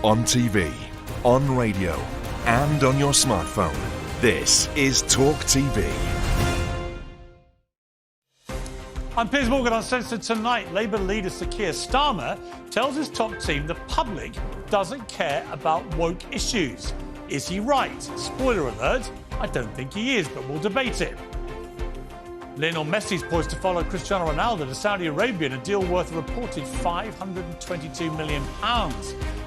On TV, on radio, and on your smartphone. This is Talk TV. I'm Piers Morgan, Uncensored. Tonight, Labour leader Sir Keir Starmer tells his top team the public doesn't care about woke issues. Is he right? Spoiler alert, I don't think he is, but we'll debate it. Lionel Messi's poised to follow Cristiano Ronaldo to Saudi Arabia in a deal worth a reported £522 million.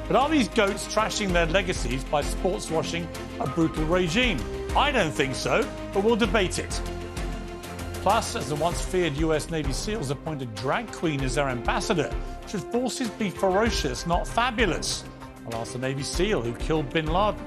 But are these goats trashing their legacies by sports washing a brutal regime? I don't think so, but we'll debate it. Plus, as the once feared US Navy SEALs appoint a drag queen as their ambassador, should forces be ferocious, not fabulous? I'll ask the Navy SEAL who killed bin Laden.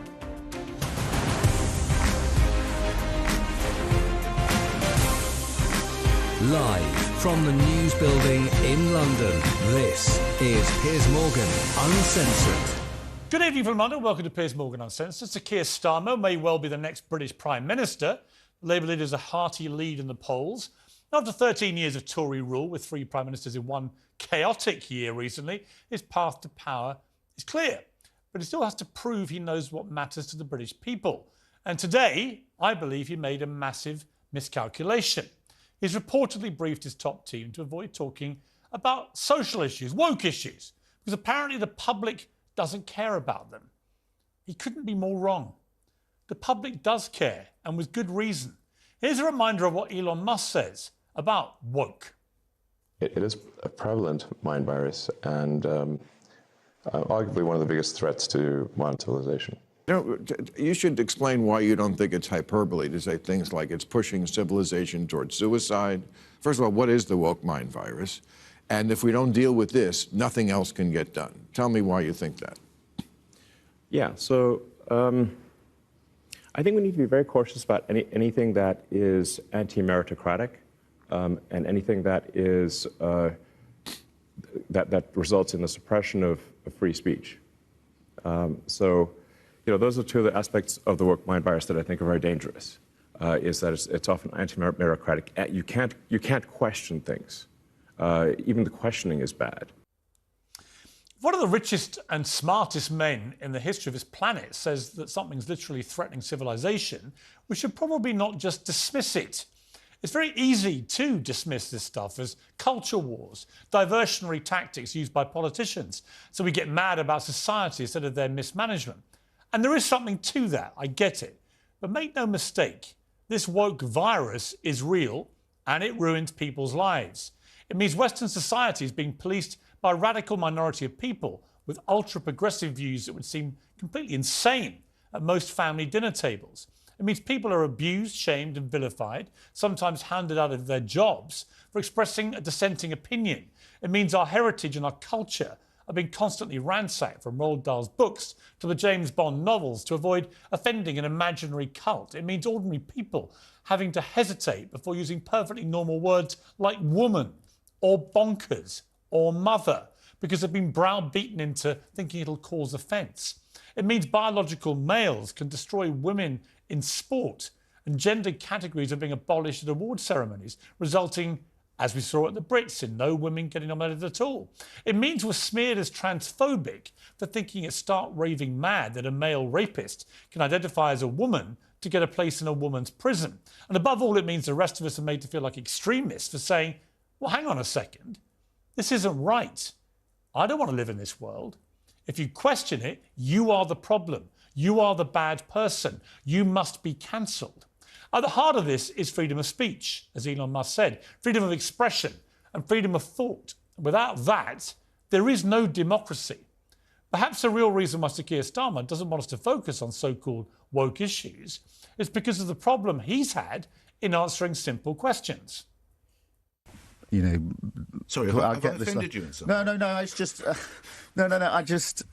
Live from the News Building in London, this is Piers Morgan Uncensored. Good evening from London. Welcome to Piers Morgan Uncensored. Sir Keir Starmer may well be the next British Prime Minister. The Labour leader is a hearty lead in the polls. After 13 years of Tory rule, with 3 Prime Ministers in one chaotic year recently, his path to power is clear. But he still has to prove he knows what matters to the British people. And today, I believe he made a massive miscalculation. He's reportedly briefed his top team to avoid talking about social issues, woke issues, because apparently the public doesn't care about them. He couldn't be more wrong. The public does care, and with good reason. Here's a reminder of what Elon Musk says about woke. It is a prevalent mind virus and arguably one of the biggest threats to modern civilization. You should explain why you don't think it's hyperbole to say things like it's pushing civilization towards suicide. First of all, what is the woke mind virus? And if we don't deal with this, nothing else can get done. Tell me why you think that. Yeah, so I think we need to be very cautious about anything that is anti-meritocratic and anything that is that results in the suppression of free speech. Those are two of the aspects of the woke mind virus that I think are very dangerous. Is that it's often anti-meritocratic. You can't question things. Even the questioning is bad. One of the richest and smartest men in the history of this planet says that something's literally threatening civilization. We should probably not just dismiss it. It's very easy to dismiss this stuff as culture wars, diversionary tactics used by politicians. So we get mad about society instead of their mismanagement. And there is something to that, I get it. But make no mistake, this woke virus is real and it ruins people's lives. It means Western society is being policed by a radical minority of people with ultra-progressive views that would seem completely insane at most family dinner tables. It means people are abused, shamed and vilified, sometimes hounded out of their jobs for expressing a dissenting opinion. It means our heritage and our culture are being constantly ransacked, from Roald Dahl's books to the James Bond novels, to avoid offending an imaginary cult. It means ordinary people having to hesitate before using perfectly normal words like woman or bonkers or mother, because they've been browbeaten into thinking it'll cause offence. It means biological males can destroy women in sport, and gender categories are being abolished at award ceremonies, resulting, as we saw at the Brits, in no women getting nominated at all. It means we're smeared as transphobic for thinking it's stark raving mad that a male rapist can identify as a woman to get a place in a woman's prison. And above all, it means the rest of us are made to feel like extremists for saying, well, hang on a second, this isn't right. I don't want to live in this world. If you question it, you are the problem. You are the bad person. You must be cancelled. At the heart of this is freedom of speech, as Elon Musk said, freedom of expression and freedom of thought. Without that, there is no democracy. Perhaps the real reason why Sir Keir Starmer doesn't want us to focus on so-called woke issues is because of the problem he's had in answering simple questions. You know, sorry, have I offended you in some way? No. It's just I just.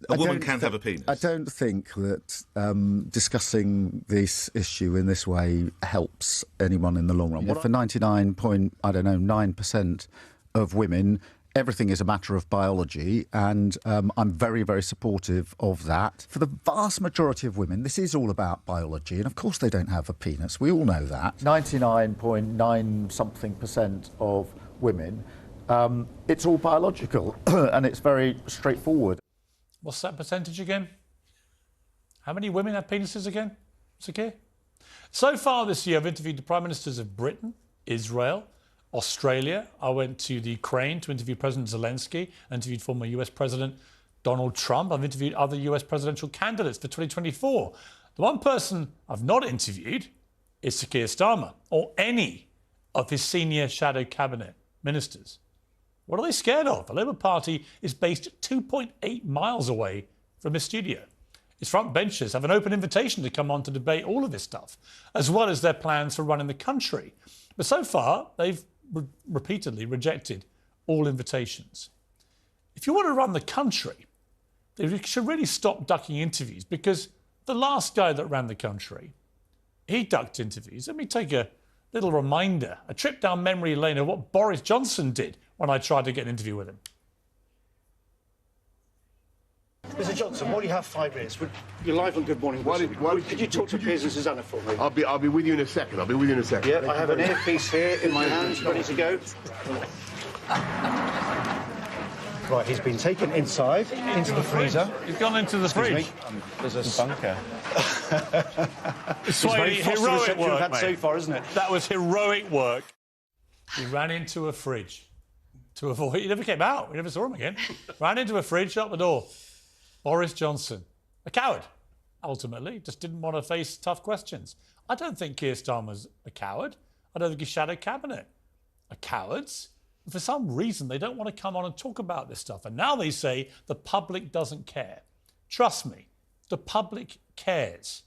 A woman can't have a penis. I don't think that discussing this issue in this way helps anyone in the long run. For 99.9% of women, everything is a matter of biology, and I'm very, very supportive of that. For the vast majority of women, this is all about biology, and of course they don't have a penis. We all know that. 99.9-something% of women, it's all biological, and it's very straightforward. What's that percentage again? How many women have penises again, Sakir? So far this year, I've interviewed the Prime Ministers of Britain, Israel, Australia. I went to the Ukraine to interview President Zelensky. I interviewed former US President Donald Trump. I've interviewed other US presidential candidates for 2024. The one person I've not interviewed is Sir Keir Starmer or any of his senior shadow cabinet ministers. What are they scared of? The Labour Party is based 2.8 miles away from his studio. Its front benchers have an open invitation to come on to debate all of this stuff, as well as their plans for running the country. But so far, they've repeatedly rejected all invitations. If you want to run the country, they should really stop ducking interviews, because the last guy that ran the country, he ducked interviews. Let me take a little reminder, a trip down memory lane of what Boris Johnson did when I tried to get an interview with him. Mr. Johnson, while you have 5 minutes, you're live on Good Morning Britain. Could you talk to Piers and Susanna for me? I'll be with you in a second. Yeah, I have an earpiece here in my hand, ready to go. Right, he's been taken inside, into the freezer. He's gone into the fridge. There's a bunker. It's very heroic work, mate. So far, isn't it? That was heroic work. He ran into a fridge to avoid... He never came out. We never saw him again. Ran into a fridge, shut the door. Boris Johnson, a coward, ultimately, just didn't want to face tough questions. I don't think Keir Starmer's a coward. I don't think his shadow cabinet are cowards. For some reason, they don't want to come on and talk about this stuff. And now they say the public doesn't care. Trust me, the public cares.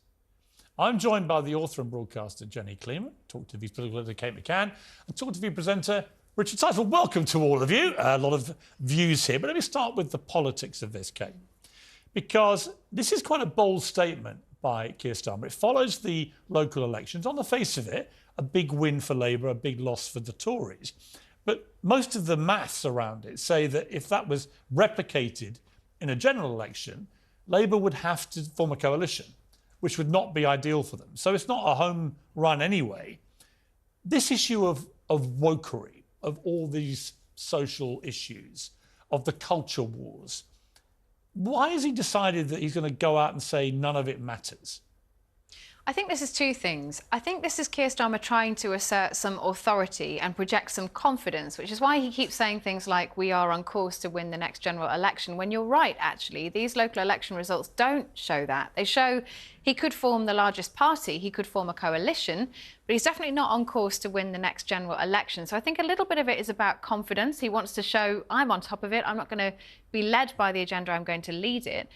I'm joined by the author and broadcaster Jenny Kleeman, Talk TV's political editor Kate McCann, and Talk TV presenter Richard Seifel. Welcome to all of you. A lot of views here, but let me start with the politics of this, Kate, because this is quite a bold statement by Keir Starmer. It follows the local elections. On the face of it, a big win for Labour, a big loss for the Tories. But most of the maths around it say that if that was replicated in a general election, Labour would have to form a coalition, which would not be ideal for them. So it's not a home run anyway. This issue of wokery, of all these social issues, of the culture wars, why has he decided that he's going to go out and say none of it matters? I think this is two things. I think this is Keir Starmer trying to assert some authority and project some confidence, which is why he keeps saying things like, we are on course to win the next general election, when you're right, actually. These local election results don't show that. They show he could form the largest party, he could form a coalition, but he's definitely not on course to win the next general election. So I think a little bit of it is about confidence. He wants to show, I'm on top of it, I'm not going to be led by the agenda, I'm going to lead it.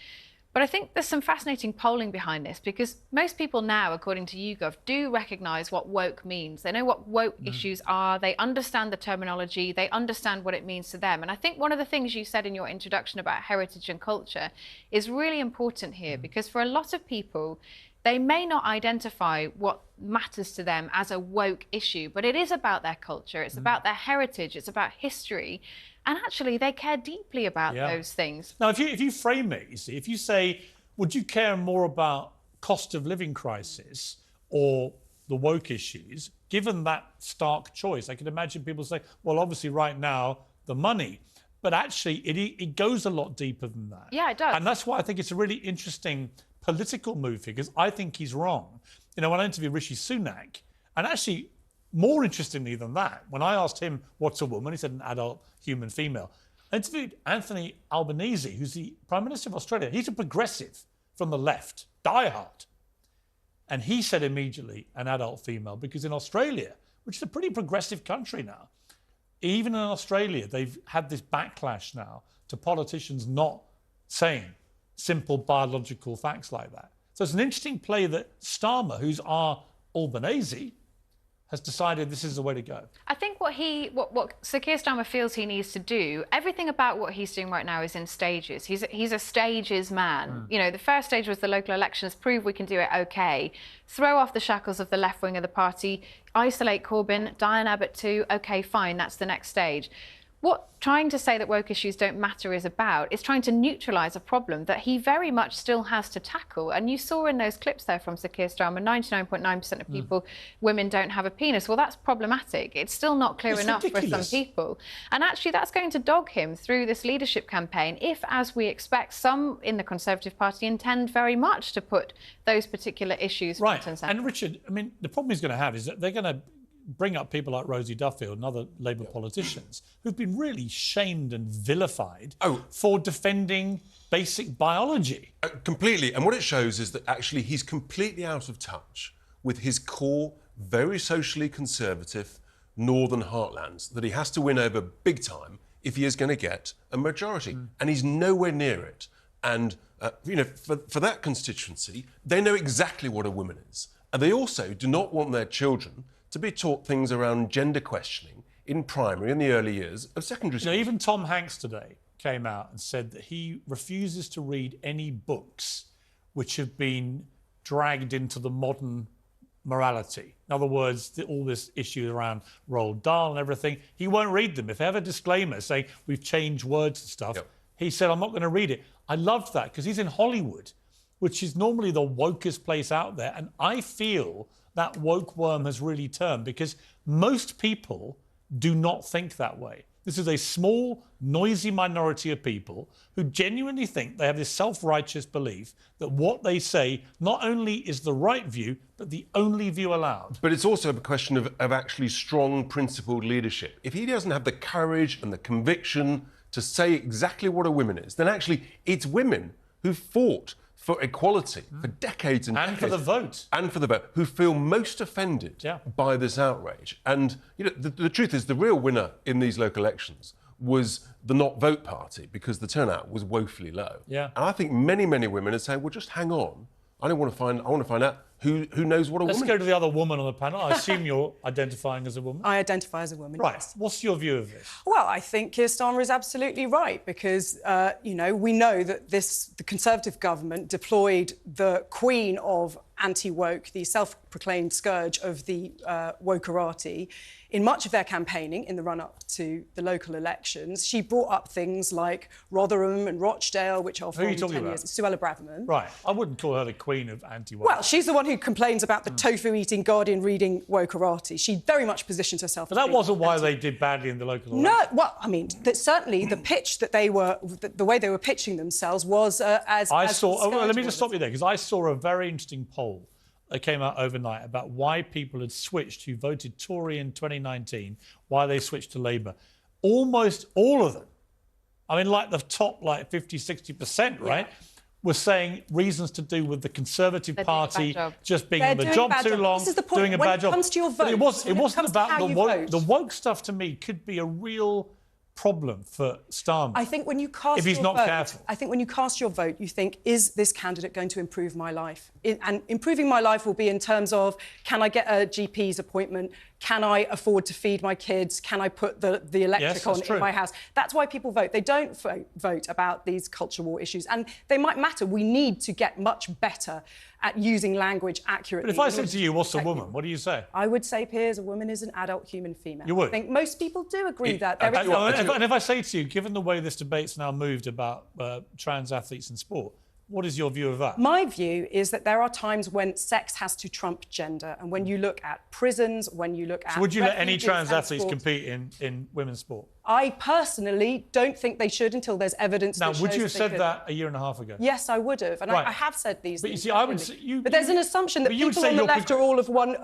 But I think there's some fascinating polling behind this, because most people now, according to YouGov, do recognise what woke means. They know what woke issues are. They understand the terminology. They understand what it means to them. And I think one of the things you said in your introduction about heritage and culture is really important here, because for a lot of people, they may not identify what matters to them as a woke issue, but it is about their culture. It's about their heritage. It's about history. And actually, they care deeply about those things. Now, if you frame it, you see, if you say, would you care more about cost of living crisis or the woke issues, given that stark choice, I can imagine people say, well, obviously right now, the money. But actually, it goes a lot deeper than that. Yeah, it does. And that's why I think it's a really interesting political move here, because I think he's wrong. You know, when I interviewed Rishi Sunak, and actually, more interestingly than that, when I asked him what's a woman, he said an adult human female. I interviewed Anthony Albanese, who's the Prime Minister of Australia. He's a progressive from the left, diehard. And he said immediately an adult female, because in Australia, which is a pretty progressive country now, even in Australia, they've had this backlash now to politicians not saying simple biological facts like that. So it's an interesting play that Starmer, who's our Albanese, has decided this is the way to go. I think what Sir Keir Starmer feels he needs to do, everything about what he's doing right now is in stages. He's a stages man. You know, the first stage was the local elections, prove we can do it okay, throw off the shackles of the left wing of the party, isolate Corbyn, Diane Abbott too, okay, fine, that's the next stage. what trying to say that woke issues don't matter is about is trying to neutralise a problem that he very much still has to tackle. And you saw in those clips there from Sir Keir Starmer, 99.9% of people, women don't have a penis. Well, that's problematic. It's still not clear enough for some people. And actually, that's going to dog him through this leadership campaign if, as we expect, some in the Conservative Party intend very much to put those particular issues front and centre. And Richard, I mean, the problem he's going to have is that they're going to bring up people like Rosie Duffield and other Labour politicians who've been really shamed and vilified for defending basic biology. Completely. And what it shows is that actually he's completely out of touch with his core, very socially conservative northern heartlands that he has to win over big time if he is going to get a majority. And he's nowhere near it. And, for that constituency, they know exactly what a woman is. And they also do not want their children to be taught things around gender questioning in primary in the early years of secondary school. Even Tom Hanks today came out and said that he refuses to read any books which have been dragged into the modern morality. In other words, all this issue around Roald Dahl and everything, he won't read them. If they have a disclaimer saying we've changed words and stuff, he said, I'm not going to read it. I loved that because he's in Hollywood, which is normally the wokest place out there. And I feel that woke worm has really turned because most people do not think that way. This is a small, noisy minority of people who genuinely think they have this self-righteous belief that what they say not only is the right view, but the only view allowed. But it's also a question of actually strong, principled leadership. If he doesn't have the courage and the conviction to say exactly what a woman is, then actually it's women who fought for equality for decades and decades. And for the vote. And for the vote, who feel most offended by this outrage. And, the truth is the real winner in these local elections was the Not Vote Party because the turnout was woefully low. Yeah. And I think many, many women are saying, well, just hang on. I want to find out who knows what a woman is. Let's go to the other woman on the panel. I assume you're identifying as a woman. I identify as a woman. Right. Yes. What's your view of this? Well, I think Keir Starmer is absolutely right because, we know that the Conservative government deployed the queen of anti-woke, the self-proclaimed scourge of the wokerati, in much of their campaigning in the run-up to the local elections. She brought up things like Rotherham and Rochdale, which are from 10 years. Suella Braverman. Right. I wouldn't call her the queen of anti-woke. Well, she's the one who complains about the tofu-eating, Guardian-reading wokerati. She very much positions herself. But that wasn't why they did badly in the local election. No, well, I mean, certainly the pitch that they were, the way they were pitching themselves was as. Let me just stop you there because I saw a very interesting poll that came out overnight about why people had switched who voted Tory in 2019, why they switched to Labour. Almost all of them, I mean, like the top 50, 60%, right, were saying reasons to do with the Conservative Party just being on the job too long, this is the point. doing a bad job. When it comes to your vote, it wasn't about the woke. The woke stuff to me could be a real problem for Starmer. I think when you cast if he's your not vote, careful. I think when you cast your vote, you think, is this candidate going to improve my life? And improving my life will be in terms of, can I get a GP's appointment? Can I afford to feed my kids? Can I put the electric on in my house? That's why people vote. They don't vote about these culture war issues. And they might matter. We need to get much better at using language accurately. But if I said to you, what's a woman? What do you say? I would say, Piers, a woman is an adult human female. You would? I think most people do agree that. And if I say to you, given the way this debate's now moved about trans athletes in sport, what is your view of that? My view is that there are times when sex has to trump gender. And when you look at prisons, when you look at... So would you let any trans athletes compete in women's sport? I personally don't think they should until there's evidence. Now, would you have said that a year and a half ago? Yes, I would have, and I have said these things. But you see, I would say but there's an assumption that people on the left are all of one.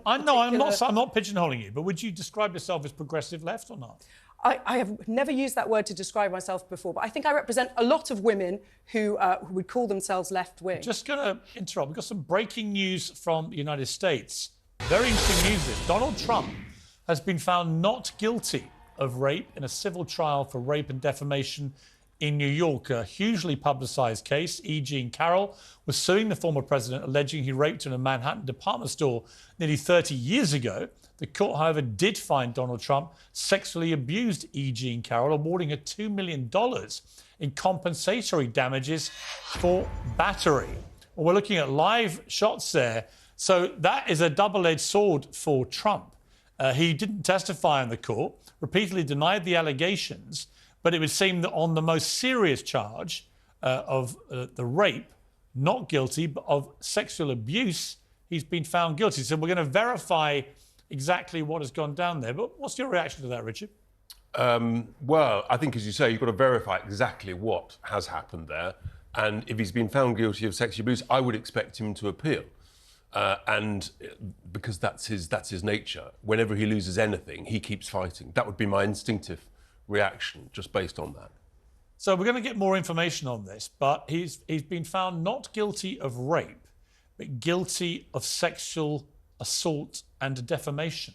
I'm not pigeonholing you, but would you describe yourself as progressive left or not? I have never used that word to describe myself before, but I think I represent a lot of women who would call themselves left-wing. Just going to interrupt. We've got some breaking news from the United States. Very interesting news this. Donald Trump has been found not guilty of rape in a civil trial for rape and defamation in New York. A hugely publicised case. E. Jean Carroll was suing the former president, alleging he raped her in a Manhattan department store nearly 30 years ago. The court, however, did find Donald Trump sexually abused E. Jean Carroll, awarding her $2 million in compensatory damages for battery. Well, we're looking at live shots there. So that is a double-edged sword for Trump. He didn't testify in the court. repeatedly denied the allegations, but it would seem that on the most serious charge of the rape, not guilty, but of sexual abuse, he's been found guilty. So we're going to verify exactly what has gone down there. But what's your reaction to that, Richard? Well, I think, as you say, you've got to verify exactly what has happened there. And if he's been found guilty of sexual abuse, I would expect him to appeal. And because that's his nature. Whenever he loses anything, he keeps fighting. That would be my instinctive reaction, just based on that. So we're going to get more information on this, but he's been found not guilty of rape, but guilty of sexual assault and defamation.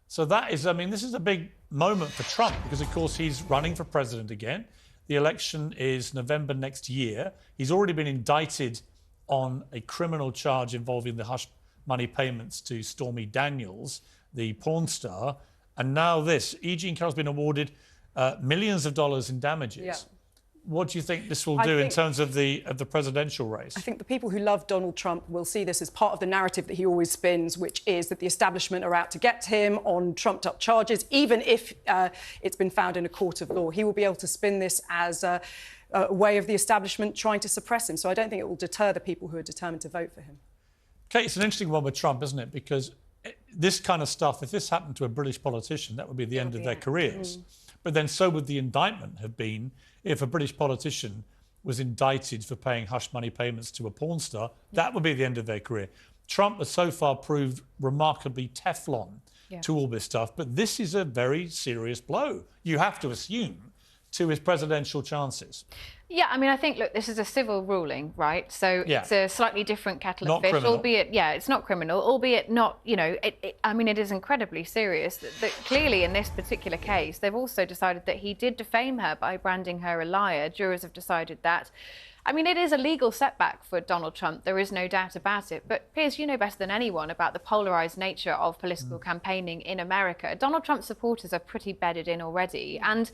So that is, I mean, this is a big moment for Trump because, of course, he's running for president again. The election is November next year. He's already been indicted on a criminal charge involving the hush money payments to Stormy Daniels, the porn star. And now this. E. Jean Carroll's been awarded millions of dollars in damages. Yeah. What do you think this will do in terms of the presidential race? I think the people who love Donald Trump will see this as part of the narrative that he always spins, which is that the establishment are out to get him on trumped-up charges, even if it's been found in a court of law. He will be able to spin this as a way of the establishment trying to suppress him. So I don't think it will deter the people who are determined to vote for him. Kate, it's an interesting one with Trump, isn't it? Because this kind of stuff, if this happened to a British politician, that would be the end of their careers. But then so would the indictment have been if a British politician was indicted for paying hush money payments to a porn star. That would be the end of their career. Trump has so far proved remarkably Teflon to all this stuff, but this is a very serious blow, you have to assume, to his presidential chances. Yeah, I mean, I think, look, this is a civil ruling, right? So it's a slightly different kettle of fish, albeit, it's not criminal, albeit not, you know, I mean, it is incredibly serious that clearly in this particular case, they've also decided that he did defame her by branding her a liar. Jurors have decided that. I mean, it is a legal setback for Donald Trump, there is no doubt about it. But Piers, you know better than anyone about the polarised nature of political campaigning in America. Donald Trump's supporters are pretty bedded in already. And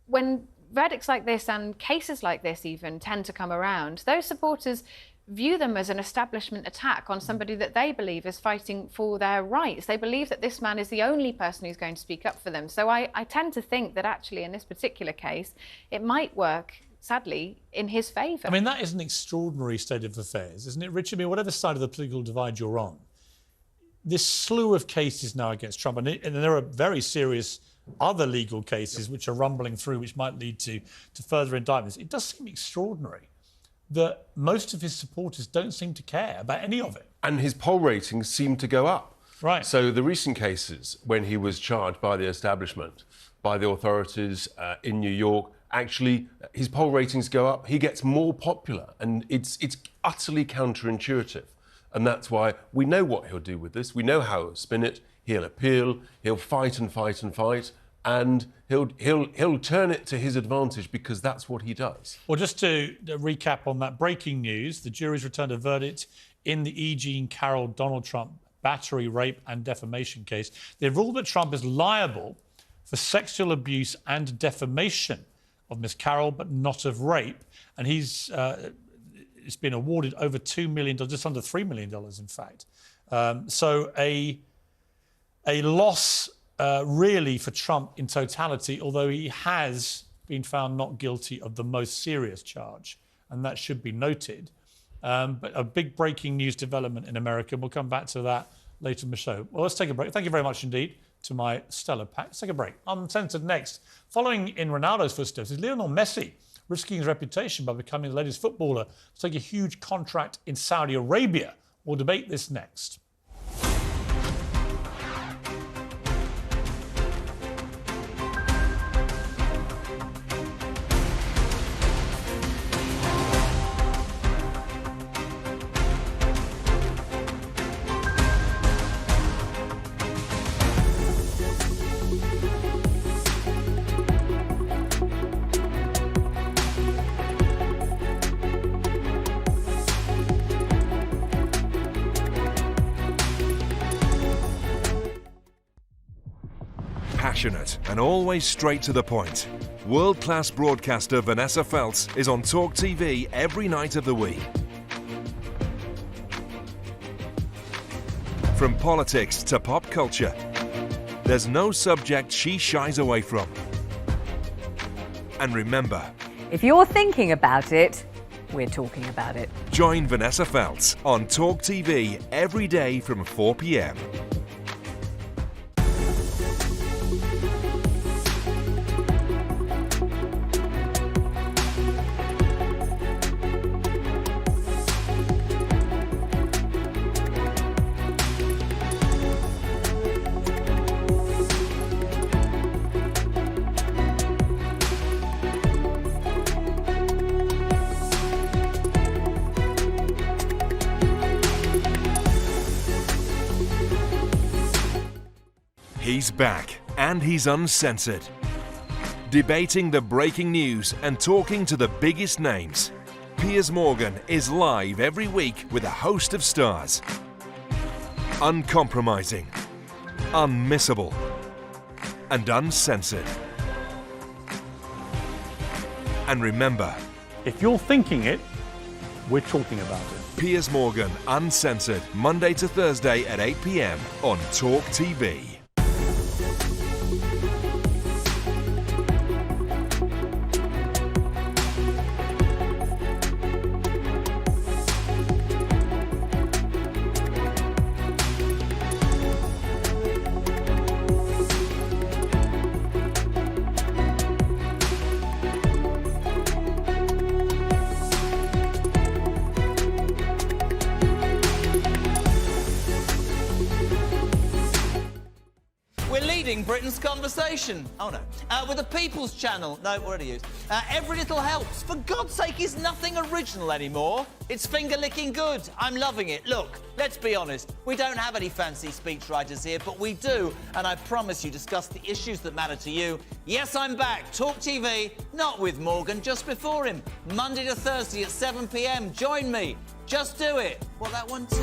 when verdicts like this and cases like this even tend to come around, those supporters view them as an establishment attack on somebody that they believe is fighting for their rights. They believe that this man is the only person who's going to speak up for them. So I tend to think that actually in this particular case, it might work, sadly, in his favour. I mean, that is an extraordinary state of affairs, isn't it, Richard? I mean, whatever side of the political divide you're on, this slew of cases now against Trump, and there are very serious other legal cases which are rumbling through, which might lead to further indictments. It does seem extraordinary that most of his supporters don't seem to care about any of it. And his poll ratings seem to go up. Right. So the recent cases, when he was charged by the establishment, by the authorities in New York, actually his poll ratings go up. He gets more popular, and it's utterly counterintuitive. And that's why we know what he'll do with this. We know how he'll spin it. He'll appeal, he'll fight and fight and fight, and he'll turn it to his advantage because that's what he does. Well, just to recap on that breaking news, the jury's returned a verdict in the E. Jean Carroll Donald Trump battery, rape and defamation case. They've ruled that Trump is liable for sexual abuse and defamation of Miss Carroll, but not of rape. And he's been awarded over $2 million, just under $3 million, in fact. So a loss, really, for Trump in totality, although he has been found not guilty of the most serious charge, and that should be noted. But a big breaking news development in America, and we'll come back to that later in the show. Well, let's take a break. Thank you very much indeed to my stellar pack. Let's take a break. Uncensored next. Following in Ronaldo's footsteps is Lionel Messi, risking his reputation by becoming the latest footballer to take a huge contract in Saudi Arabia. We'll debate this next. Passionate and always straight to the point. World-class broadcaster Vanessa Feltz is on Talk TV every night of the week. From politics to pop culture, There's no subject she shies away from. And remember, if you're thinking about it, we're talking about it. Join Vanessa Feltz on Talk TV every day from 4 p.m. He's back, and he's uncensored. Debating the breaking news and talking to the biggest names. Piers Morgan is live every week with a host of stars. Uncompromising, unmissable, and uncensored. And remember, if you're thinking it, we're talking about it. Piers Morgan, Uncensored, Monday to Thursday at 8 p.m. on Talk TV. Britain's conversation. Oh no. With the People's Channel. No, already used. Every Little Helps. For God's sake, is nothing original anymore. It's finger-licking good. I'm loving it. Look, let's be honest. We don't have any fancy speechwriters here, but we do, and I promise you, discuss the issues that matter to you. Yes, I'm back. Talk TV, not with Morgan, just before him. Monday to Thursday at 7 p.m. Join me. Just do it. Well, that one too.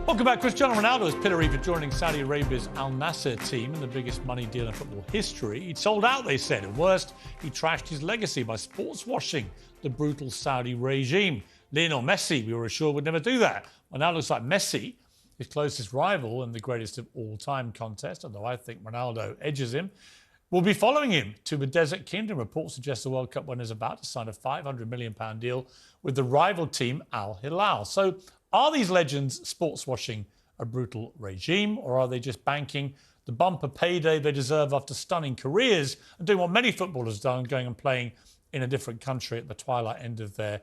Welcome back. Cristiano Ronaldo is pillar for joining Saudi Arabia's Al Nassr team in the biggest money deal in football history. He'd sold out, they said. At worst, he trashed his legacy by sports washing the brutal Saudi regime. Lionel Messi, we were assured, would never do that. Well, now it looks like Messi, his closest rival in the greatest of all-time contest, although I think Ronaldo edges him, will be following him to the Desert Kingdom. Reports suggest the World Cup winner is about to sign a £500 million deal with the rival team Al Hilal. So are these legends sports washing a brutal regime, or are they just banking the bumper payday they deserve after stunning careers and doing what many footballers have done, going and playing in a different country at the twilight end of their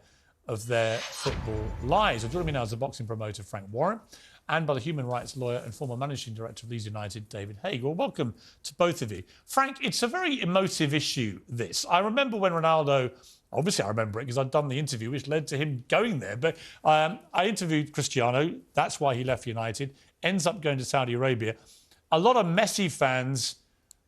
football lives? Joining me now is the boxing promoter Frank Warren, and by the human rights lawyer and former managing director of Leeds United, David Haig. Well, welcome to both of you. Frank, it's a very emotive issue, this. I remember when Ronaldo, obviously I remember it because I'd done the interview which led to him going there, but I interviewed Cristiano, that's why he left United, ends up going to Saudi Arabia. A lot of Messi fans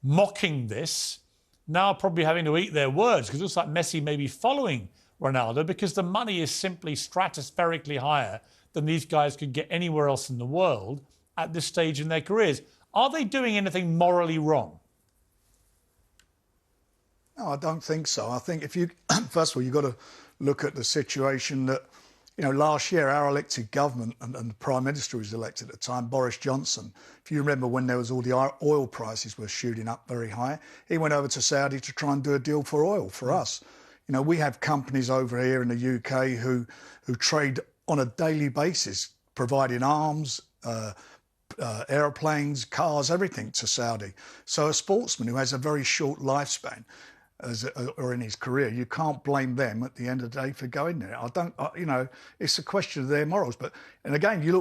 mocking this, now probably having to eat their words, because it looks like Messi may be following Ronaldo because the money is simply stratospherically higher than these guys could get anywhere else in the world at this stage in their careers. Are they doing anything morally wrong? No, I don't think so. I think if you, first of all, you've got to look at the situation that, you know, last year our elected government and the Prime Minister who was elected at the time, Boris Johnson, if you remember when there was all the oil prices were shooting up very high, he went over to Saudi to try and do a deal for oil for us. You know, we have companies over here in the UK who trade on a daily basis, providing arms, aeroplanes, cars, everything to Saudi. So a sportsman who has a very short lifespan, or in his career, you can't blame them at the end of the day for going there. You know, it's a question of their morals. And again, you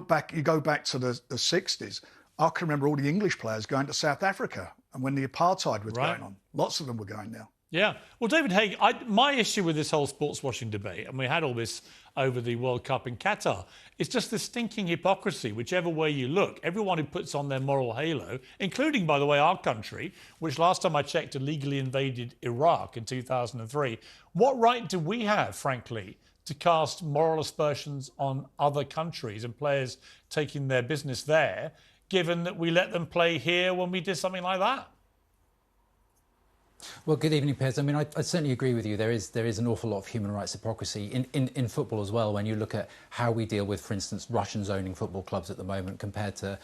go back to the 60s. I can remember all the English players going to South Africa, and when the apartheid was going on, lots of them were going there. Yeah. Well, David Haig, my issue with this whole sports washing debate, and we had all this over the World Cup in Qatar, it's just the stinking hypocrisy, whichever way you look. Everyone who puts on their moral halo, including, by the way, our country, which last time I checked illegally invaded Iraq in 2003. What right do we have, frankly, to cast moral aspersions on other countries and players taking their business there, given that we let them play here when we did something like that? Well, good evening, Piers. I mean, I certainly agree with you. There is an awful lot of human rights hypocrisy in football as well. When you look at how we deal with, for instance, Russians owning football clubs at the moment compared to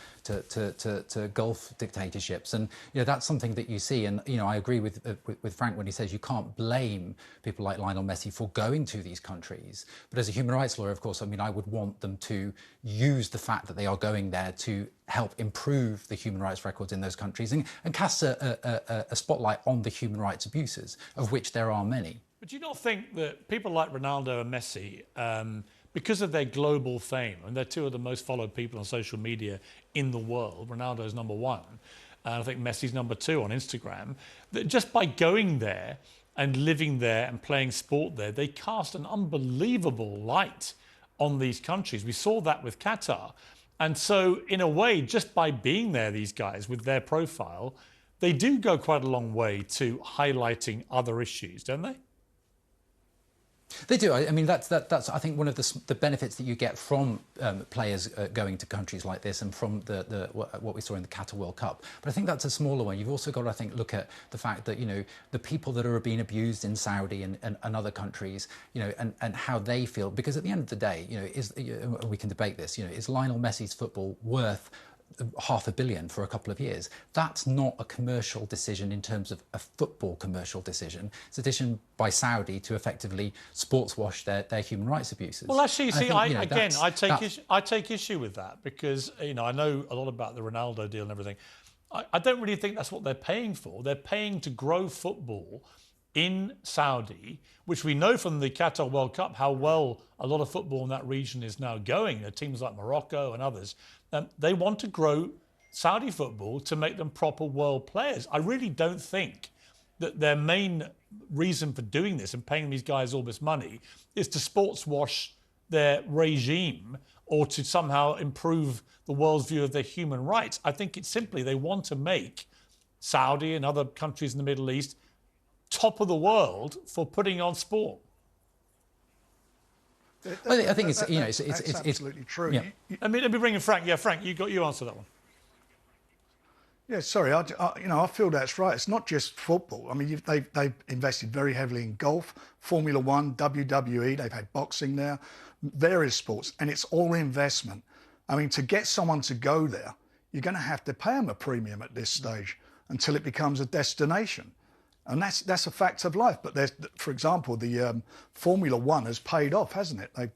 Gulf dictatorships, and that's something that you see. And I agree with Frank when he says you can't blame people like Lionel Messi for going to these countries. But as a human rights lawyer, of course, I mean, I would want them to use the fact that they are going there to help improve the human rights records in those countries and cast a spotlight on the human rights abuses, of which there are many. But do you not think that people like Ronaldo and Messi, because of their global fame, and they're two of the most followed people on social media in the world, Ronaldo's number one, and I think Messi's number two on Instagram, that just by going there and living there and playing sport there, they cast an unbelievable light on these countries. We saw that with Qatar. And so, in a way, just by being there, these guys, with their profile, they do go quite a long way to highlighting other issues, don't they? They do. I mean, that's I think one of the benefits that you get from players going to countries like this, and from what we saw in the Qatar World Cup. But I think that's a smaller one. You've also got to, I think, look at the fact that the people that are being abused in Saudi and other countries, and how they feel. Because at the end of the day, we can debate this. Is Lionel Messi's football worth $500 million for a couple of years? That's not a commercial decision in terms of a football commercial decision. It's a decision by Saudi to effectively sports wash their human rights abuses. Well, actually, you see, I take issue with that because I know a lot about the Ronaldo deal and everything. I don't really think that's what they're paying for. They're paying to grow football in Saudi, which we know from the Qatar World Cup how well a lot of football in that region is now going. Teams like Morocco and others. They want to grow Saudi football to make them proper world players. I really don't think that their main reason for doing this and paying these guys all this money is to sports wash their regime or to somehow improve the world's view of their human rights. I think it's simply they want to make Saudi and other countries in the Middle East top of the world for putting on sport. I think it's absolutely true. Yeah. Let me bring in Frank. Yeah, Frank, you answer that one. Yeah, sorry. I feel that's right. It's not just football. I mean, they've invested very heavily in golf, Formula One, WWE. They've had boxing there, various sports, and it's all investment. I mean, to get someone to go there, you're going to have to pay them a premium at this stage until it becomes a destination. And that's a fact of life. But for example, the Formula One has paid off, hasn't it? They've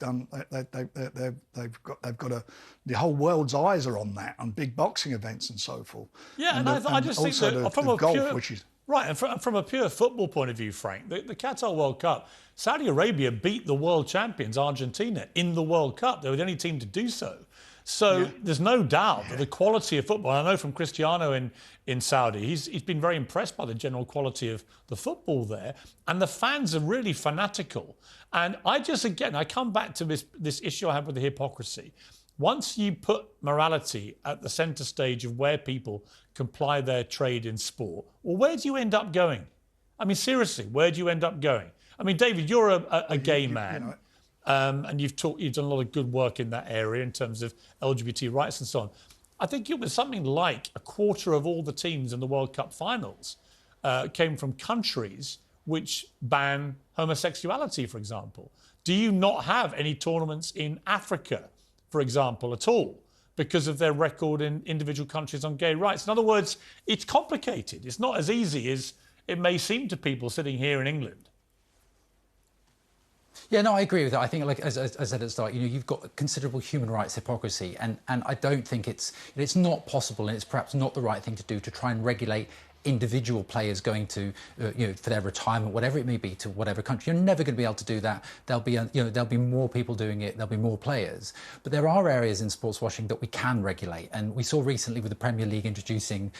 got the whole world's eyes are on that, on big boxing events and so forth. Yeah, and I just think that from a golf, which is right, and from a pure football point of view, Frank, the Qatar World Cup, Saudi Arabia beat the world champions Argentina in the World Cup. They were the only team to do so. So there's no doubt that the quality of football, I know from Cristiano in Saudi, he's been very impressed by the general quality of the football there. And the fans are really fanatical. And I come back to this issue I have with the hypocrisy. Once you put morality at the centre stage of where people can ply their trade in sport, well, where do you end up going? I mean, seriously, where do you end up going? I mean, David, you're a gay man. And you've done a lot of good work in that area in terms of LGBT rights and so on. I think it was something like a quarter of all the teams in the World Cup finals came from countries which ban homosexuality, for example. Do you not have any tournaments in Africa, for example, at all, because of their record in individual countries on gay rights? In other words, it's complicated. It's not as easy as it may seem to people sitting here in England. Yeah, no, I agree with that. I think, like as I said at the start, you've got considerable human rights hypocrisy, and I don't think it's not possible, and it's perhaps not the right thing to do to try and regulate individual players going to, for their retirement, whatever it may be, to whatever country. You're never going to be able to do that. There'll be more people doing it. There'll be more players. But there are areas in sports washing that we can regulate. And we saw recently with the Premier League introducing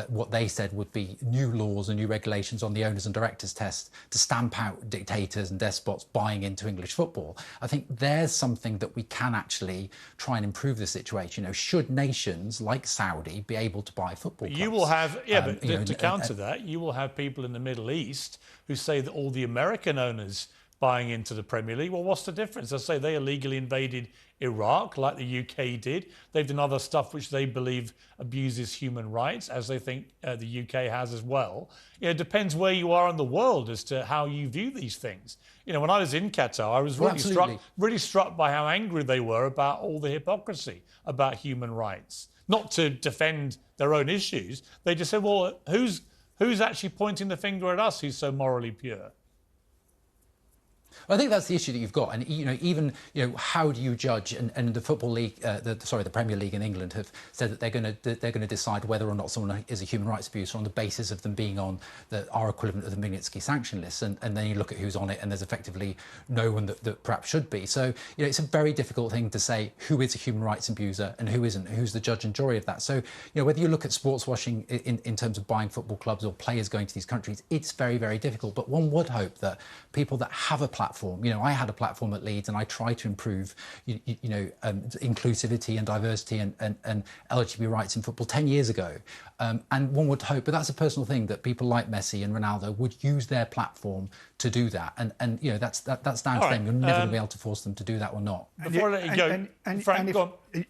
what they said would be new laws and new regulations on the owners and directors test to stamp out dictators and despots buying into English football. I think there's something that we can actually try and improve the situation. Should nations like Saudi be able to buy football clubs? You will have, but to counter that, you will have people in the Middle East who say that all the American owners buying into the Premier League, well, what's the difference? I say they illegally invaded Iraq like the UK did. They've done other stuff which they believe abuses human rights, as they think the UK has as well. It depends where you are in the world as to how you view these things. When I was in Qatar, I was really struck by how angry they were about all the hypocrisy about human rights. Not to defend their own issues. They just said, well, who's actually pointing the finger at us who's so morally pure? I think that's the issue that you've got, and even how do you judge? And the Football League, the Premier League in England have said that they're going to decide whether or not someone is a human rights abuser on the basis of them being on our equivalent of the Magnitsky sanction list, and then you look at who's on it, and there's effectively no one that perhaps should be. So it's a very difficult thing to say who is a human rights abuser and who isn't, who's the judge and jury of that. So whether you look at sports washing in terms of buying football clubs or players going to these countries, it's very, very difficult. But one would hope that people that have a platform, I had a platform at Leeds and I tried to improve, inclusivity and diversity and LGBT rights in football 10 years ago. And one would hope, but that's a personal thing, that people like Messi and Ronaldo would use their platform to do that. And that's down to them. You're never going to be able to force them to do that or not. Before I let you go, Frank, go on.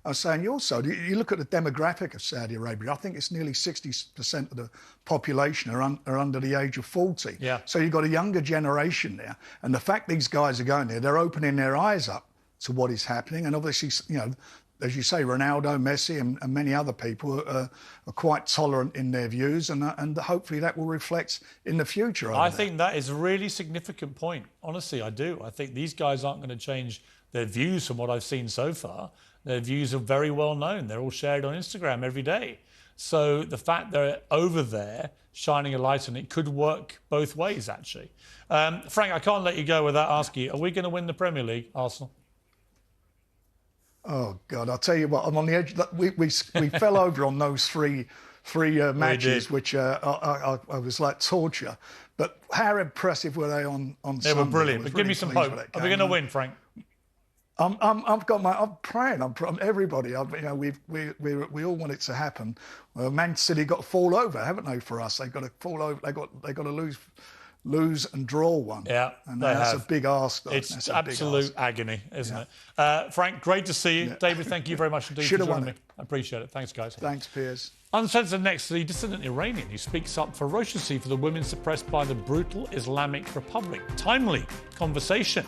I was saying also, you look at the demographic of Saudi Arabia, I think it's nearly 60% of the population are under the age of 40. Yeah. So you've got a younger generation there. And the fact these guys are going there, they're opening their eyes up to what is happening. And obviously, as you say, Ronaldo, Messi and many other people are quite tolerant in their views. And hopefully that will reflect in the future. I think that is a really significant point. Honestly, I do. I think these guys aren't going to change their views from what I've seen so far. Their views are very well known. They're all shared on Instagram every day. So the fact they're over there shining a light on it could work both ways, actually. Frank, I can't let you go without asking you, are we going to win the Premier League, Arsenal? Oh, God, I'll tell you what, I'm on the edge. We fell over on those three matches, which I was like torture. But how impressive were they on Sunday? They were brilliant, but give me some hope. Are we going to win, Frank? I'm praying. I'm everybody. We all want it to happen. Well, Man City got to fall over, haven't they? For us, they got to fall over. They got to lose and draw one. Yeah, and that's a big ask. It's absolute agony, isn't it? Frank, great to see you. Yeah. David, thank you very much indeed for joining me. I appreciate it. Thanks, guys. Thanks, Piers. Uncensored next, the dissident Iranian who speaks up ferociously for the women suppressed by the brutal Islamic Republic. Timely conversation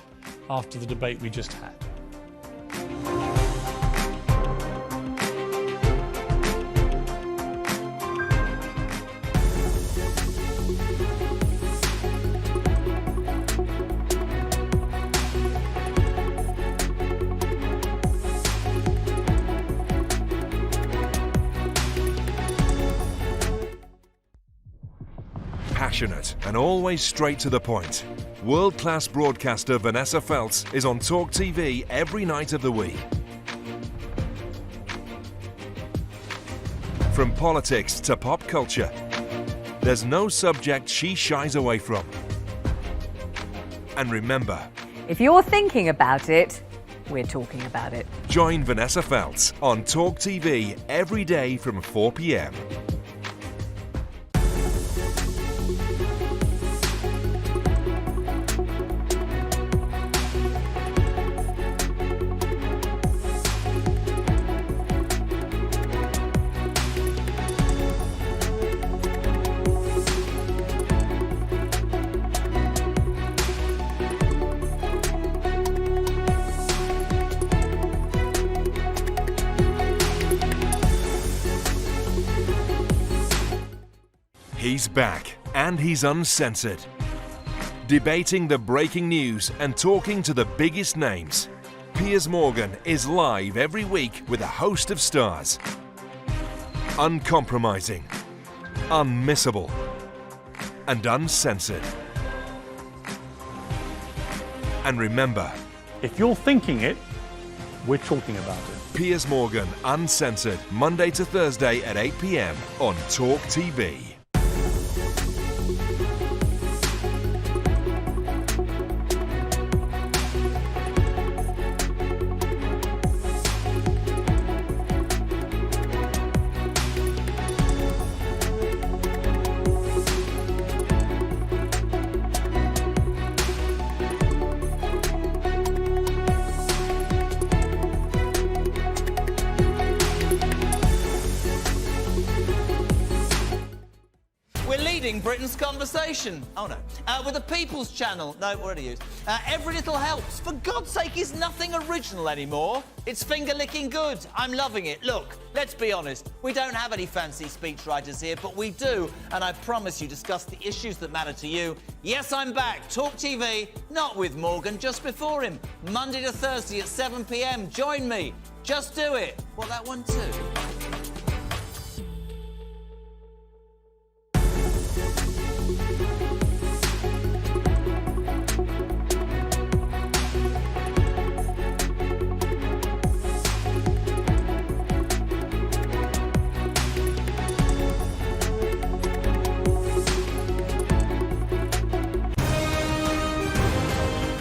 after the debate we just had. Passionate and always straight to the point. World-class broadcaster Vanessa Feltz is on Talk TV every night of the week. From politics to pop culture, there's no subject she shies away from. And remember, if you're thinking about it, we're talking about it. Join Vanessa Feltz on Talk TV every day from 4 p.m. He's back, and he's uncensored. Debating the breaking news and talking to the biggest names. Piers Morgan is live every week with a host of stars. uncompromising, unmissable, and uncensored. And remember, if you're thinking it, we're talking about it. Piers Morgan, Uncensored, Monday to Thursday at 8 p.m. on Talk TV. Britain's conversation. Oh no. With the People's Channel. No, already used. Every little helps. For God's sake, is nothing original anymore. It's finger-licking good. I'm loving it. Look, let's be honest. We don't have any fancy speechwriters here, but we do, and I promise you, discuss the issues that matter to you. Yes, I'm back. Talk TV, not with Morgan, just before him. Monday to Thursday at 7 p.m. Join me. Just do it. Well, that one too.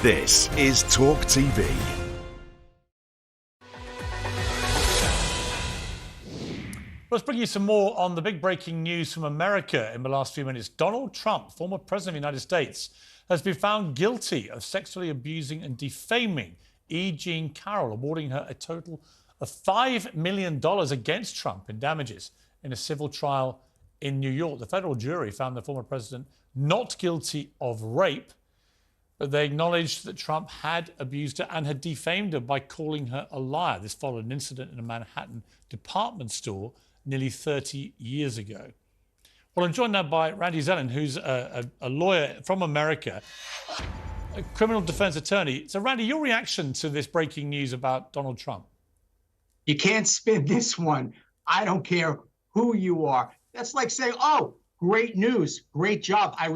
This is Talk TV. Let's bring you some more on the big breaking news from America in the last few minutes. Donald Trump, former president of the United States, has been found guilty of sexually abusing and defaming E. Jean Carroll, awarding her a total of $5 million against Trump in damages in a civil trial in New York. The federal jury found the former president not guilty of rape, but they acknowledged that Trump had abused her and had defamed her by calling her a liar. This followed an incident in a Manhattan department store nearly 30 years ago. Well, I'm joined now by Randy Zellin, who's a lawyer from America, a criminal defense attorney. So, Randy, your reaction to this breaking news about Donald Trump? You can't spin this one. I don't care who you are. That's like saying, oh, great news, great job. I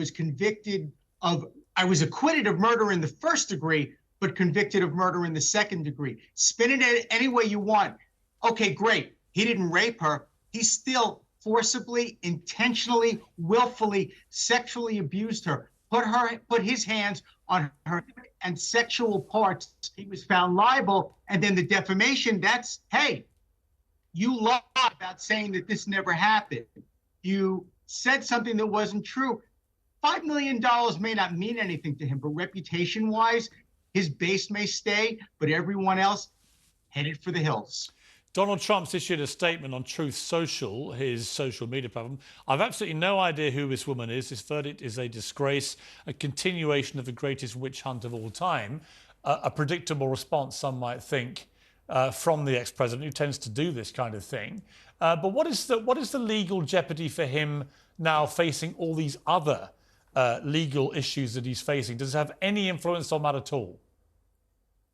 was acquitted of murder in the first degree, but convicted of murder in the second degree. Spin it any way you want. Okay, great. He didn't rape her. He still forcibly, intentionally, willfully, sexually abused her. Put his hands on her and sexual parts. He was found liable. And then the defamation, that's, hey, you lied about saying that this never happened. You said something that wasn't true. $5 million may not mean anything to him, but reputation-wise, his base may stay, but everyone else headed for the hills. Donald Trump's issued a statement on Truth Social, his social media platform. I've absolutely no idea who this woman is. This verdict is a disgrace, a continuation of the greatest witch hunt of all time, a predictable response, some might think, from the ex-president, who tends to do this kind of thing. But what is the legal jeopardy for him now facing all these other legal issues that he's facing? Does it have any influence on that at all?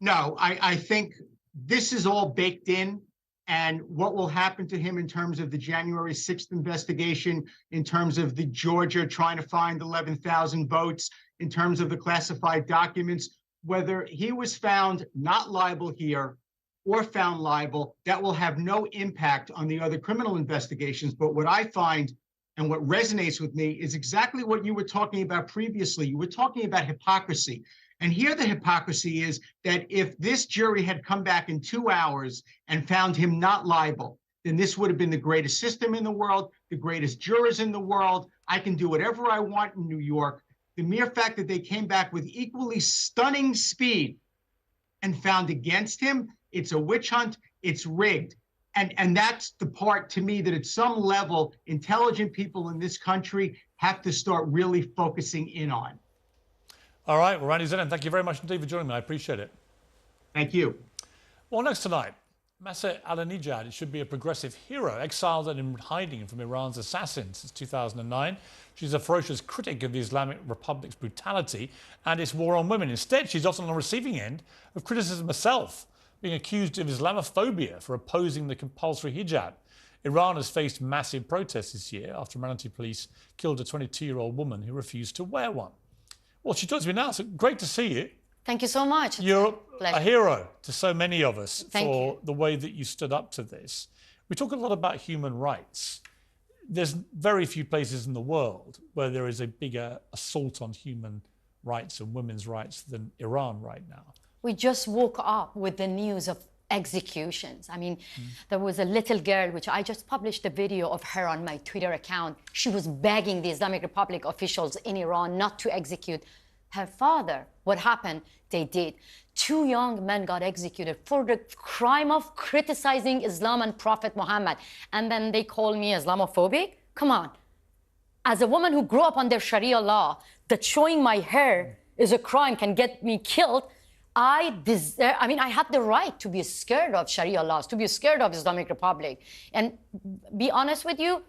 No, I think this is all baked in, and what will happen to him in terms of the January 6th investigation, in terms of the Georgia trying to find 11,000 votes, in terms of the classified documents, whether he was found not liable here or found liable, that will have no impact on the other criminal investigations. But what I find and what resonates with me is exactly what you were talking about previously. You were talking about hypocrisy. And here the hypocrisy is that if this jury had come back in 2 hours and found him not liable, then this would have been the greatest system in the world, the greatest jurors in the world. I can do whatever I want in New York. The mere fact that they came back with equally stunning speed and found against him, it's a witch hunt, it's rigged. And that's the part, to me, that at some level, intelligent people in this country have to start really focusing in on. All right, well, Randy Zellin, thank you very much indeed for joining me. I appreciate it. Thank you. Well, next tonight, Messi Ahmadinejad should be a progressive hero, exiled and in hiding from Iran's assassins since 2009. She's a ferocious critic of the Islamic Republic's brutality and its war on women. Instead, she's often on the receiving end of criticism herself, being accused of Islamophobia for opposing the compulsory hijab. Iran has faced massive protests this year after Iranian police killed a 22-year-old woman who refused to wear one. Well, she talks to me now, so great to see you. Thank you so much. You're a hero to so many of us for you. the way that you stood up to this. We talk a lot about human rights. There's very few places in the world where there is a bigger assault on human rights and women's rights than Iran right now. We just woke up with the news of executions. I mean, there was a little girl, which I just published a video of her on my Twitter account. She was begging the Islamic Republic officials in Iran not to execute her father. What happened? They did. 2 young men got executed for the crime of criticizing Islam and Prophet Muhammad. And then they call me Islamophobic? Come on. As a woman who grew up under Sharia law, that showing my hair is a crime can get me killed, I had the right to be scared of Sharia laws, to be scared of Islamic Republic. And be honest with you,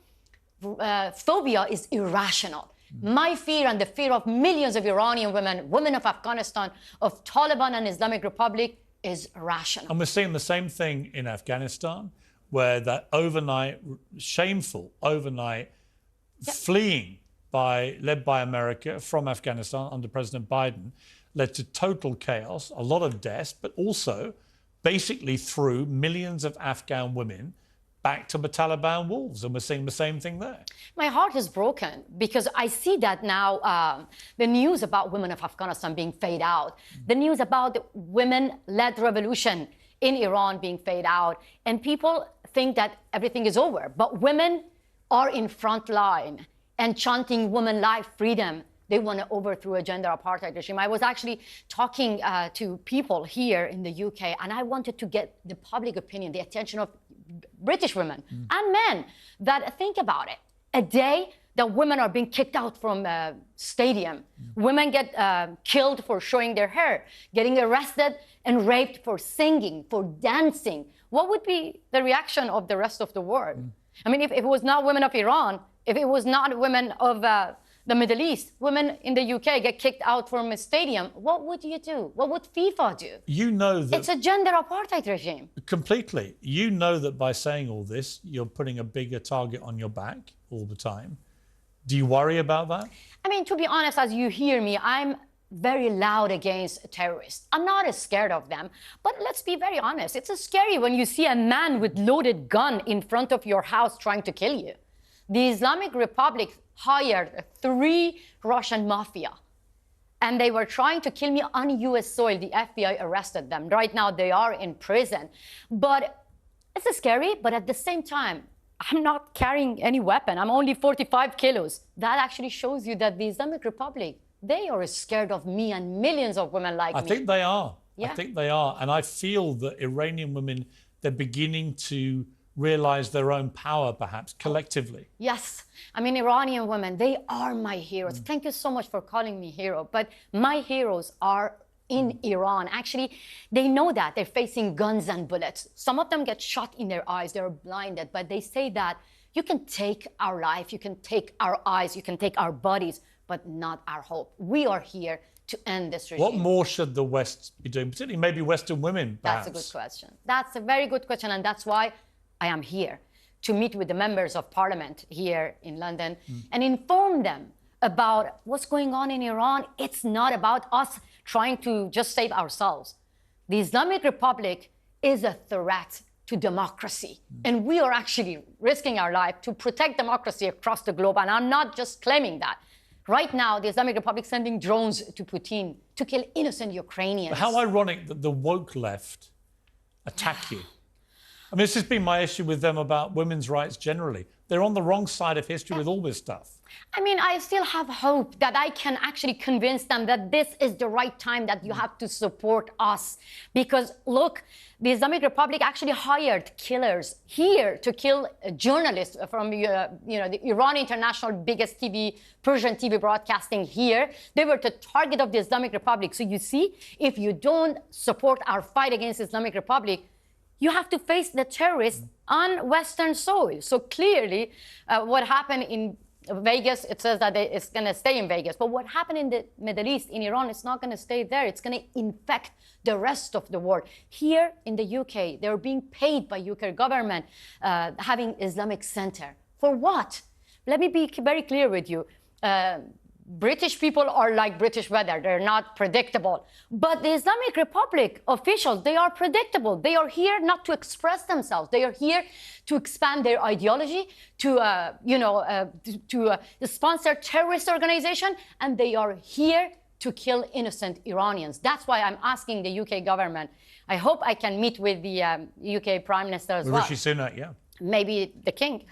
phobia is irrational. My fear and the fear of millions of Iranian women, women of Afghanistan, of Taliban and Islamic Republic is rational. And we're seeing the same thing in Afghanistan, where that shameful overnight fleeing led by America from Afghanistan under President Biden led to total chaos, a lot of deaths, but also basically threw millions of Afghan women back to the Taliban wolves. And we're seeing the same thing there. My heart is broken because I see that now the news about women of Afghanistan being fade out, the news about the women-led revolution in Iran being fade out, and people think that everything is over. But women are in front line and chanting women life, freedom. They want to overthrow a gender apartheid regime. I was actually talking to people here in the UK, and I wanted to get the public opinion, the attention of British women and men that think about it. A day that women are being kicked out from a stadium. Women get killed for showing their hair, getting arrested and raped for singing, for dancing. What would be the reaction of the rest of the world? I mean, if it was not women of Iran, if it was not women of the Middle East, women in the UK get kicked out from a stadium, what would you do? What would FIFA do? You know that... It's a gender apartheid regime. Completely. You know that by saying all this, you're putting a bigger target on your back all the time. Do you worry about that? I mean, to be honest, as you hear me, I'm very loud against terrorists. I'm not as scared of them, but let's be very honest. It's scary when you see a man with loaded gun in front of your house trying to kill you. The Islamic Republic hired 3 Russian mafia, and they were trying to kill me on US soil. The FBI arrested them. Right now, they are in prison. But it's scary, but at the same time, I'm not carrying any weapon. I'm only 45 kilos. That actually shows you that the Islamic Republic, they are scared of me and millions of women like me. I think they are. Yeah. I think they are. And I feel that Iranian women, they're beginning to realize their own power, perhaps, collectively. Yes. I mean, Iranian women, they are my heroes. Thank you so much for calling me hero. But my heroes are in Iran. Actually, they know that. They're facing guns and bullets. Some of them get shot in their eyes. They're blinded. But they say that you can take our life, you can take our eyes, you can take our bodies, but not our hope. We are here to end this regime. What more should the West be doing, particularly maybe Western women, perhaps? That's a good question. That's a very good question, and that's why I am here, to meet with the members of parliament here in London and inform them about what's going on in Iran. It's not about us trying to just save ourselves. The Islamic Republic is a threat to democracy, and we are actually risking our life to protect democracy across the globe, and I'm not just claiming that. Right now, the Islamic Republic is sending drones to Putin to kill innocent Ukrainians. But how ironic that the woke left attack you. I mean, this has been my issue with them about women's rights generally. They're on the wrong side of history with all this stuff. I mean, I still have hope that I can actually convince them that this is the right time, that you have to support us. Because, look, the Islamic Republic actually hired killers here to kill journalists from, the Iran International, biggest Persian TV broadcasting here. They were the target of the Islamic Republic. So you see, if you don't support our fight against the Islamic Republic, you have to face the terrorists on Western soil. So clearly, what happened in Vegas, it says that it's going to stay in Vegas. But what happened in the Middle East, in Iran, it's not going to stay there. It's going to infect the rest of the world. Here in the UK, they're being paid by UK government, having Islamic Center. For what? Let me be very clear with you. British people are like British weather. They're not predictable. But the Islamic Republic officials, they are predictable. They are here not to express themselves. They are here to expand their ideology, to sponsor terrorist organization, and they are here to kill innocent Iranians. That's why I'm asking the UK government. I hope I can meet with the UK Prime Minister as well. Rishi Sunak, yeah. Maybe the king,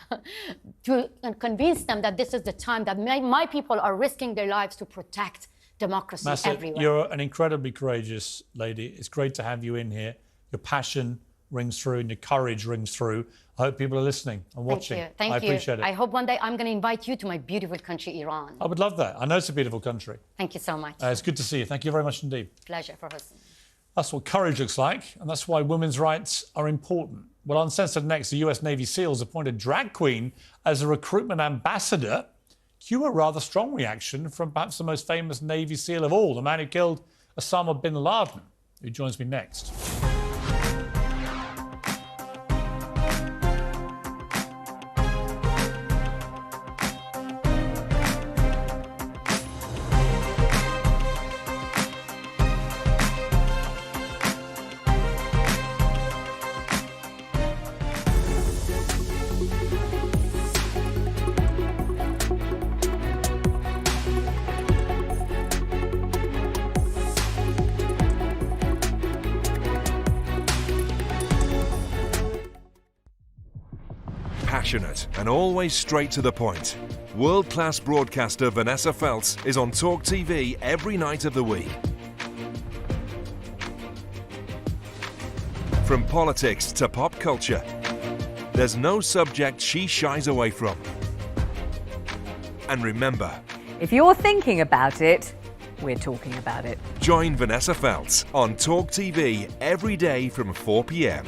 to convince them that this is the time that my people are risking their lives to protect democracy everywhere. You're an incredibly courageous lady. It's great to have you in here. Your passion rings through and your courage rings through. I hope people are listening and watching. Thank you. I appreciate it. I hope one day I'm going to invite you to my beautiful country, Iran. I would love that. I know it's a beautiful country. Thank you so much. It's good to see you. Thank you very much indeed. Pleasure for hosting. That's what courage looks like, and that's why women's rights are important. Well, Uncensored next, the US Navy SEALs appointed drag queen as a recruitment ambassador. Cue a rather strong reaction from perhaps the most famous Navy SEAL of all, the man who killed Osama bin Laden, who joins me next. Passionate and always straight to the point. World-class broadcaster Vanessa Feltz is on Talk TV every night of the week. From politics to pop culture, there's no subject she shies away from. And remember, if you're thinking about it, we're talking about it. Join Vanessa Feltz on Talk TV every day from 4 p.m.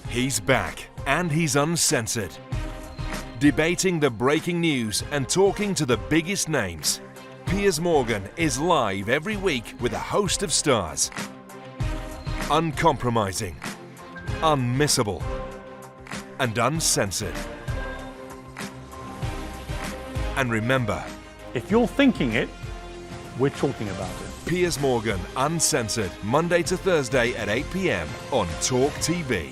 He's back, and he's uncensored. Debating the breaking news and talking to the biggest names. Piers Morgan is live every week with a host of stars. Uncompromising, unmissable, and uncensored. And remember, if you're thinking it, we're talking about it. Piers Morgan, Uncensored, Monday to Thursday at 8 p.m. on Talk TV.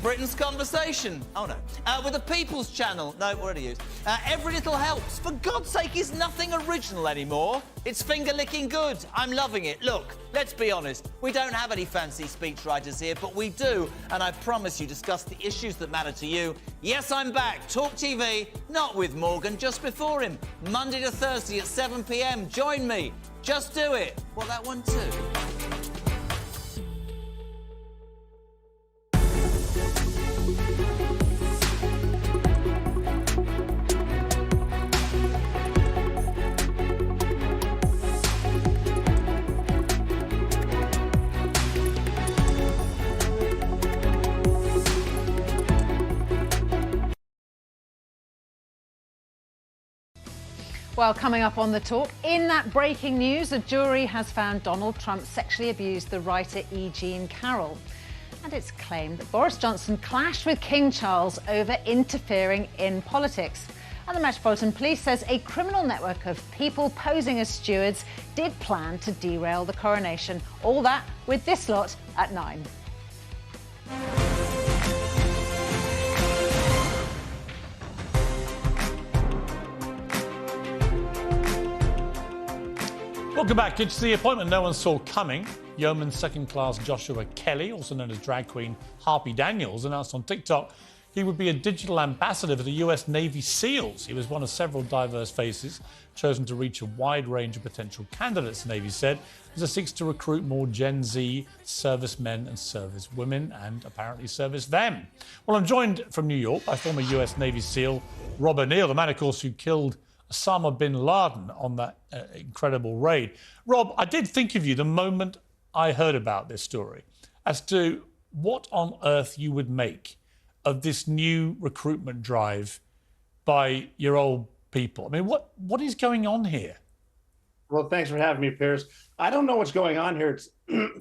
Britain's conversation. Oh no. With the People's Channel. No, what do you use? Every little helps. For God's sake, is nothing original anymore. It's finger-licking good. I'm loving it. Look, let's be honest. We don't have any fancy speechwriters here, but we do, and I promise you, discuss the issues that matter to you. Yes, I'm back. Talk TV, not with Morgan, just before him. Monday to Thursday at 7 p.m. Join me. Just do it. Well, that one too. Well, coming up on The Talk, in that breaking news, a jury has found Donald Trump sexually abused the writer E. Jean Carroll. And it's claimed that Boris Johnson clashed with King Charles over interfering in politics. And the Metropolitan Police says a criminal network of people posing as stewards did plan to derail the coronation. All that with this lot at 9. Welcome back. It's the appointment no one saw coming. Yeoman second-class Joshua Kelly, also known as drag queen Harpy Daniels, announced on TikTok he would be a digital ambassador for the US Navy SEALs. He was one of several diverse faces chosen to reach a wide range of potential candidates, the Navy said, as it seeks to recruit more Gen Z servicemen and servicewomen and apparently service them. Well, I'm joined from New York by former US Navy SEAL Rob O'Neill, the man, of course, who killed Osama bin Laden on that incredible raid. Rob, I did think of you the moment I heard about this story as to what on earth you would make of this new recruitment drive by your old people. I mean, what is going on here? Well, thanks for having me, Piers. I don't know what's going on here. It's,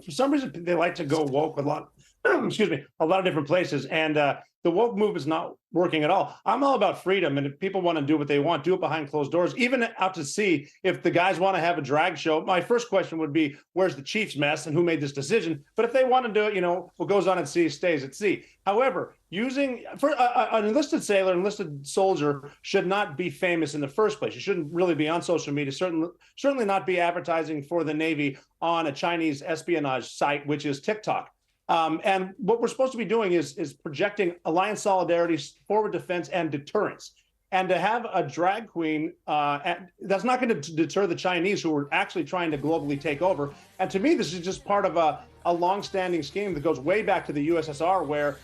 for some reason, they like to go woke with a lot, excuse me, a lot of different places. And the woke move is not working at all. I'm all about freedom. And if people want to do what they want, do it behind closed doors, even out to sea. If the guys want to have a drag show, my first question would be, where's the chief's mess and who made this decision? But if they want to do it, you know, what goes on at sea stays at sea. However, using for an enlisted sailor, enlisted soldier should not be famous in the first place. You shouldn't really be on social media, certainly not be advertising for the Navy on a Chinese espionage site, which is TikTok. And what we're supposed to be doing is projecting alliance solidarity, forward defense, and deterrence. And to have a drag queen, that's not going to deter the Chinese who are actually trying to globally take over. And to me, this is just part of a long-standing scheme that goes way back to the USSR, where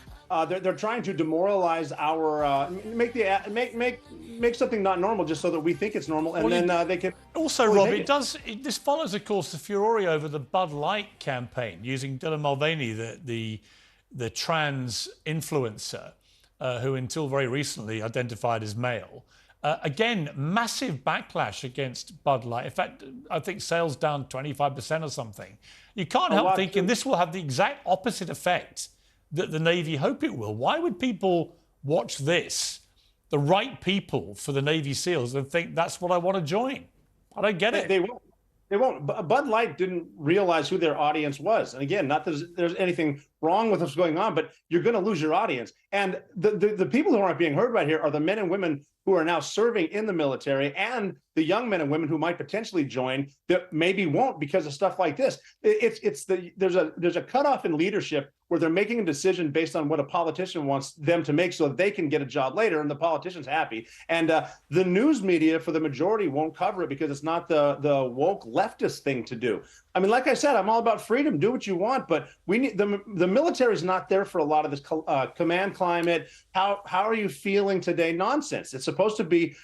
they're trying to demoralize our make something not normal just so that we think it's normal, and then they can also Rob, this follows, of course, the furore over the Bud Light campaign using Dylan Mulvaney, the trans influencer who until very recently identified as male. Again, massive backlash against Bud Light. In fact, I think sales down 25% or something. You can't help thinking this will have the exact opposite effect that the Navy hope it will. Why would people watch this, the right people for the Navy SEALs, and think that's what I want to join? I don't get it. They won't. They won't. Bud Light didn't realize who their audience was. And again, not that there's anything wrong with what's going on, but you're going to lose your audience. And the people who aren't being heard right here are the men and women who are now serving in the military, and the young men and women who might potentially join that maybe won't because of stuff like this. There's a cutoff in leadership where they're making a decision based on what a politician wants them to make so that they can get a job later, and the politician's happy. And the news media, for the majority, won't cover it because it's not the woke leftist thing to do. I mean, like I said, I'm all about freedom. Do what you want, but we need the military is not there for a lot of this command climate. How are you feeling today? Nonsense. It's supposed to be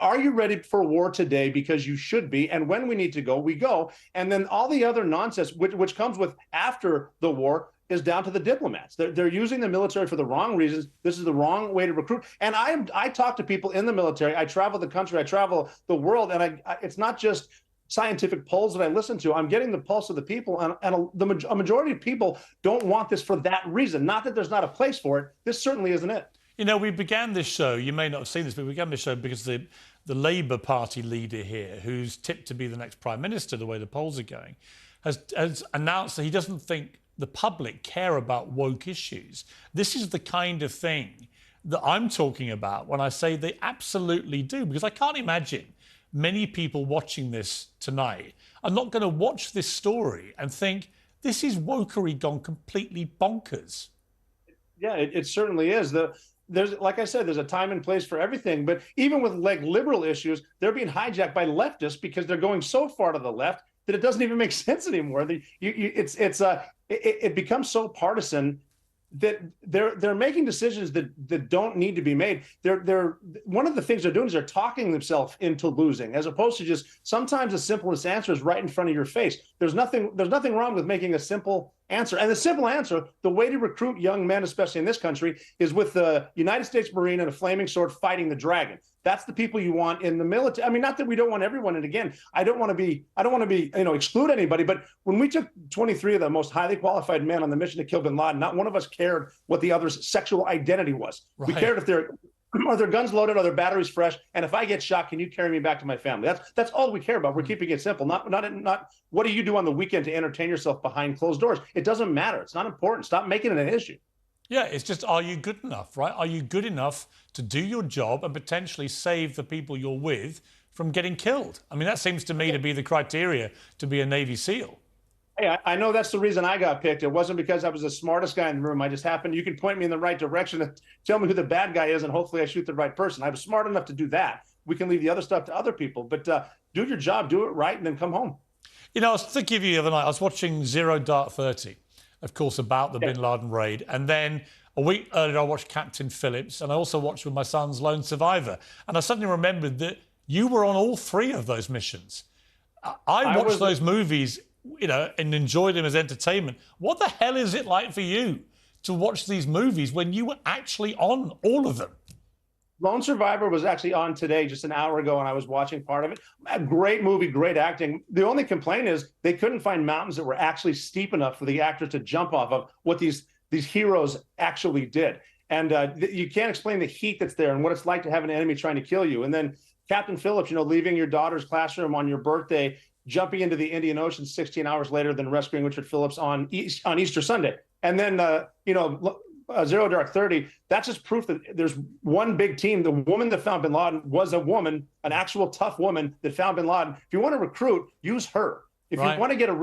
are you ready for war today? Because you should be. And when we need to go, we go. And then all the other nonsense, which comes with after the war, is down to the diplomats. They're using the military for the wrong reasons. This is the wrong way to recruit. And I talk to people in the military. I travel the country. I travel the world. And it's not just scientific polls that I listen to. I'm getting the pulse of the people, and a majority of people don't want this for that reason. Not that there's not a place for it. This certainly isn't it. You know, we began this show, you may not have seen this, but we began this show because the Labour Party leader here, who's tipped to be the next Prime Minister, the way the polls are going, has announced that he doesn't think the public care about woke issues. This is the kind of thing that I'm talking about when I say they absolutely do, because I can't imagine many people watching this tonight are not going to watch this story and think this is wokery gone completely bonkers. Yeah, it certainly is. There's, like I said, there's a time and place for everything. But even with like liberal issues, they're being hijacked by leftists because they're going so far to the left that it doesn't even make sense anymore. It becomes so partisan that they're making decisions that don't need to be made. They're one of the things they're doing is they're talking themselves into losing, as opposed to just sometimes the simplest answer is right in front of your face. There's nothing wrong with making a simple answer. And the simple answer, the way to recruit young men, especially in this country, is with the United States Marine and a flaming sword fighting the dragon. That's the people you want in the military. I mean, not that we don't want everyone. And again, I don't want to be, exclude anybody. But when we took 23 of the most highly qualified men on the mission to kill bin Laden, not one of us cared what the other's sexual identity was. Right. We cared if are their guns loaded, are their batteries fresh, and if I get shot, can you carry me back to my family? That's all we care about. We're keeping it simple. Not what do you do on the weekend to entertain yourself behind closed doors? It doesn't matter. It's not important. Stop making it an issue. Yeah, it's just, are you good enough, right? Are you good enough to do your job and potentially save the people you're with from getting killed? I mean, that seems to me to be the criteria to be a Navy SEAL. Hey, I know that's the reason I got picked. It wasn't because I was the smartest guy in the room. I just happened, you can point me in the right direction and tell me who the bad guy is, and hopefully I shoot the right person. I was smart enough to do that. We can leave the other stuff to other people, but do your job, do it right, and then come home. You know, I was thinking of you the other night. I was watching Zero Dark 30, of course, about the bin Laden raid. And then a week earlier, I watched Captain Phillips, and I also watched with my son's Lone Survivor. And I suddenly remembered that you were on all three of those missions. I watched those movies, you know, and enjoyed them as entertainment. What the hell is it like for you to watch these movies when you were actually on all of them? Lone Survivor was actually on today, just an hour ago, and I was watching part of it. A great movie, great acting. The only complaint is they couldn't find mountains that were actually steep enough for the actor to jump off of, what these heroes actually did. And you can't explain the heat that's there and what it's like to have an enemy trying to kill you. And then Captain Phillips, you know, leaving your daughter's classroom on your birthday, jumping into the Indian Ocean 16 hours later than rescuing Richard Phillips on Easter Sunday. And then, Zero Dark 30, that's just proof that there's one big team. The woman that found bin Laden was a woman, an actual tough woman that found bin Laden. If you want to recruit, use her. If you want to get an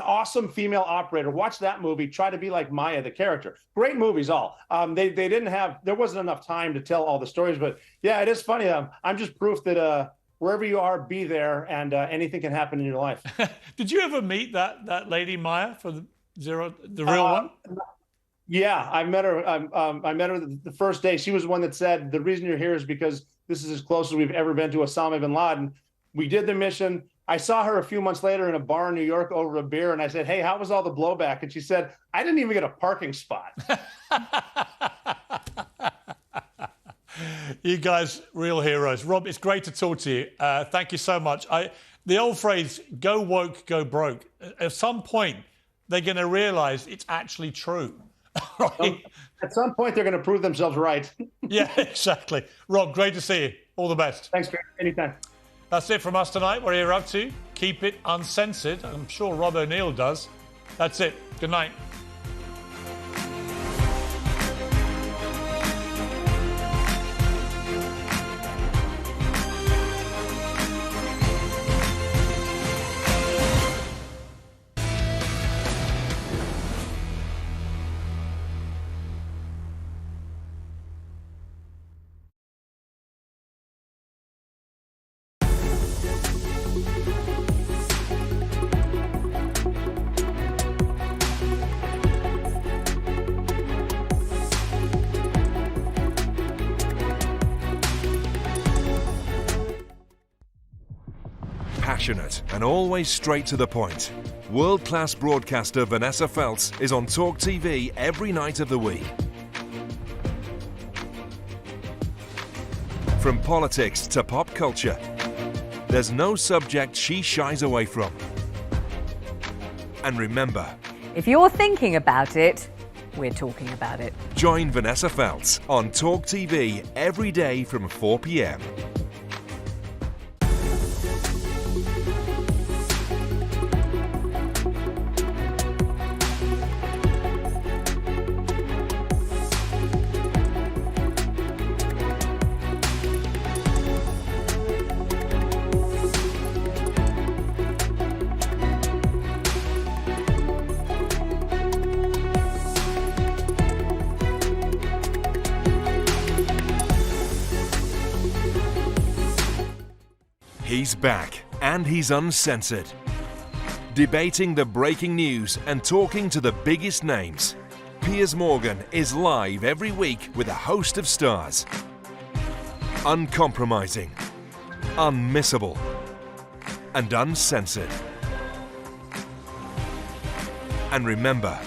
awesome female operator, watch that movie. Try to be like Maya, the character. Great movies, all. There wasn't enough time to tell all the stories, but yeah, it is funny. I'm just proof that wherever you are, be there, and anything can happen in your life. Did you ever meet that lady Maya for the real one? Yeah, I met her. I met her the first day. She was the one that said, the reason you're here is because this is as close as we've ever been to Osama bin Laden. We did the mission. I saw her a few months later in a bar in New York over a beer, and I said, hey, how was all the blowback? And she said, I didn't even get a parking spot. You guys, real heroes. Rob, it's great to talk to you. Thank you so much. The old phrase, go woke, go broke. At some point, they're going to realize it's actually true. Right? At some point, they're going to prove themselves right. Yeah, exactly. Rob, great to see you. All the best. Thanks, Gary. Anytime. That's it from us tonight. What are you up to? Keep it uncensored. I'm sure Rob O'Neill does. That's it. Good night. Passionate and always straight to the point. World-class broadcaster Vanessa Feltz is on Talk TV every night of the week. From politics to pop culture, there's no subject she shies away from. And remember, if you're thinking about it, we're talking about it. Join Vanessa Feltz on Talk TV every day from 4 p.m. He's back, and he's uncensored. Debating the breaking news and talking to the biggest names. Piers Morgan is live every week with a host of stars. Uncompromising, unmissable, and uncensored. And remember,